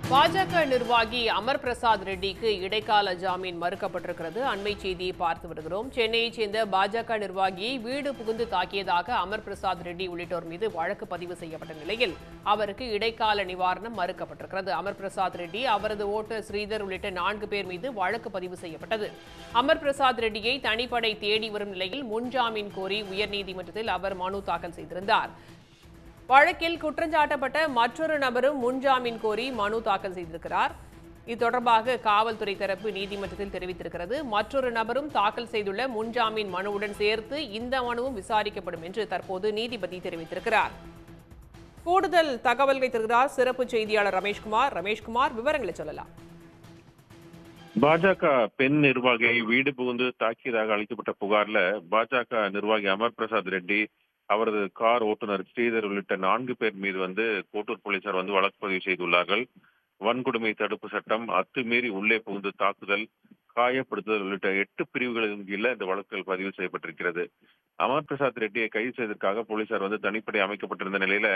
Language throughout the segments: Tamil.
பாஜக நிர்வாகி அமர் பிரசாத் ரெட்டிக்கு இடைக்கால ஜாமீன் மறுக்கப்பட்டிருக்கிறது. அண்மை செய்தியை பார்த்து வருகிறோம். சென்னையைச் சேர்ந்த பாஜக நிர்வாகியை வீடு புகுந்து தாக்கியதாக அமர் பிரசாத் ரெட்டி உள்ளிட்டோர் மீது வழக்கு பதிவு செய்யப்பட்ட நிலையில் அவருக்கு இடைக்கால நிவாரணம் மறுக்கப்பட்டிருக்கிறது. அமர் பிரசாத் ரெட்டி, அவரது ஓட்டர் ஸ்ரீதர் உள்ளிட்ட 4 பேர் மீது வழக்கு பதிவு செய்யப்பட்டது. அமர் பிரசாத் ரெட்டியை தனிப்படை தேடி வரும் நிலையில் முன்ஜாமீன் கோரி உயர்நீதிமன்றத்தில் அவர் மனு தாக்கல் செய்திருந்தார். வழக்கில் குற்றஞ்சாட்டப்பட்ட மற்றொரு நபரும் முன்ஜாமீன் கோரி மனு தாக்கல் செய்திருக்கிறார். இது தொடர்பாக காவல்துறை தரப்பு நீதிமன்றத்தில் தெரிவித்திருக்கிறது. மற்றொரு நபரும் தாக்கல் செய்துள்ள முன்ஜாமீன் மனுவுடன் சேர்த்து இந்த மனுவும் விசாரிக்கப்படும் என்று தற்போது நீதிபதி தெரிவித்திருக்கிறார். கூடுதல் தகவல்களை தருகிறார் சிறப்பு செய்தியாளர் ரமேஷ்குமார். ரமேஷ்குமார், விவரங்களை சொல்லலாம். பாஜக பெண் நிர்வாகியை வீடு புகுந்து தாக்கியதாக அளிக்கப்பட்ட புகார்ல பாஜக நிர்வாகி அமர் பிரசாத் ரெட்டி, அவரது கார் ஓட்டுநர் ஸ்ரீதர் உள்ளிட்ட 4 பேர் மீது கோட்டூர் போலீசார் வழக்கு பதிவு செய்துள்ளார்கள். வன்கொடுமை தடுப்பு சட்டம், அத்துமீறி உள்ளே புகுந்து தாக்குதல், காயப்படுத்துதல் உள்ளிட்ட 8 பிரிவுகளின் கீழ இந்த வழக்குகள் பதிவு செய்யப்பட்டிருக்கிறது. அமர் பிரசாத் ரெட்டியை கைது செய்ததற்காக போலீசார் தனிப்படை அமைக்கப்பட்டிருந்த நிலையில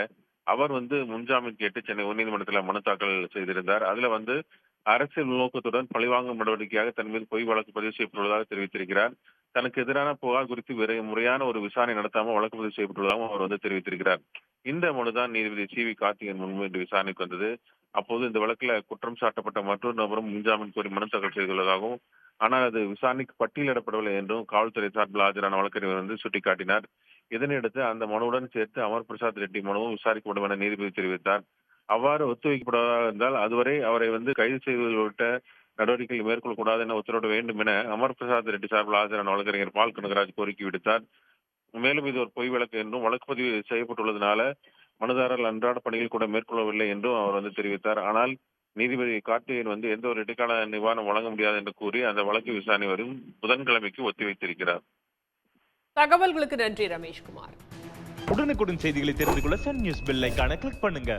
அவர் முன்ஜாமீன் கேட்டு சென்னை உயர்நீதிமன்றத்தில் மனு தாக்கல் செய்திருந்தார். அதுல அரசியல் நோக்கத்துடன் பழிவாங்கும் நடவடிக்கையாக தன் மீது பொய் வழக்கு பதிவு செய்யப்பட்டுள்ளதாக தெரிவித்திருக்கிறார். தனக்கு எதிரான புகார் குறித்து முறையான ஒரு விசாரணை நடத்தாமல் வழக்கு பதிவு செய்யப்பட்டுள்ளதாகவும் அவர் தெரிவித்திருக்கிறார். இந்த மனுதான் நீதிபதி சி.வி. கார்த்திகேயன் முன்பு இன்று விசாரணைக்கு வந்தது. அப்போது இந்த வழக்குல குற்றம் சாட்டப்பட்ட மற்றொரு நபரும் முன்ஜாமீன் கோரி மனு தாக்கல் செய்துள்ளதாகவும், ஆனால் அது விசாரணைக்கு பட்டியலிடப்படவில்லை என்றும் காவல்துறை சார்பில் ஆஜரான வழக்கறிஞர் சுட்டிக்காட்டினார். இதனையடுத்து அந்த மனுவுடன் சேர்த்து அமர் பிரசாத் ரெட்டி மனுவும் விசாரிக்கப்படும் என நீதிபதி தெரிவித்தார். அவ்வாறு ஒத்துவைக்கப்படுவதாக இருந்தால் அதுவரை அவரை கைது செய்வது உள்ளிட்ட நடவடிக்கைகள் மேற்கொள்ளக்கூடாது என உத்தரவிட வேண்டும் என அமர் பிரசாத் ரெட்டி சார்பில் ஆஜரான வழக்கறிஞர் பால் கனகராஜ் கோரிக்கை விடுத்தார். மேலும் இது ஒரு பொய் வழக்கு என்றும் வழக்கு பதிவு செய்யப்பட்டுள்ளதனால மனுதாரர்கள் அன்றாட பணிகள் கூட மேற்கொள்ளவில்லை என்றும் அவர் தெரிவித்தார். ஆனால் நீதிபதி கார்த்திகேயன் எந்த ஒரு இடைக்கால நிவாரணம் வழங்க முடியாது என்று கூறி அந்த வழக்கு விசாரணை வரும் புதன்கிழமைக்கு ஒத்திவைத்திருக்கிறார். தகவல்களுக்கு நன்றி ரமேஷ்குமார். உடனுக்குடன் செய்திகளை தெரிந்து கொள்ள சன் நியூஸ் பெல் ஐகானை கிளிக் பண்ணுங்க.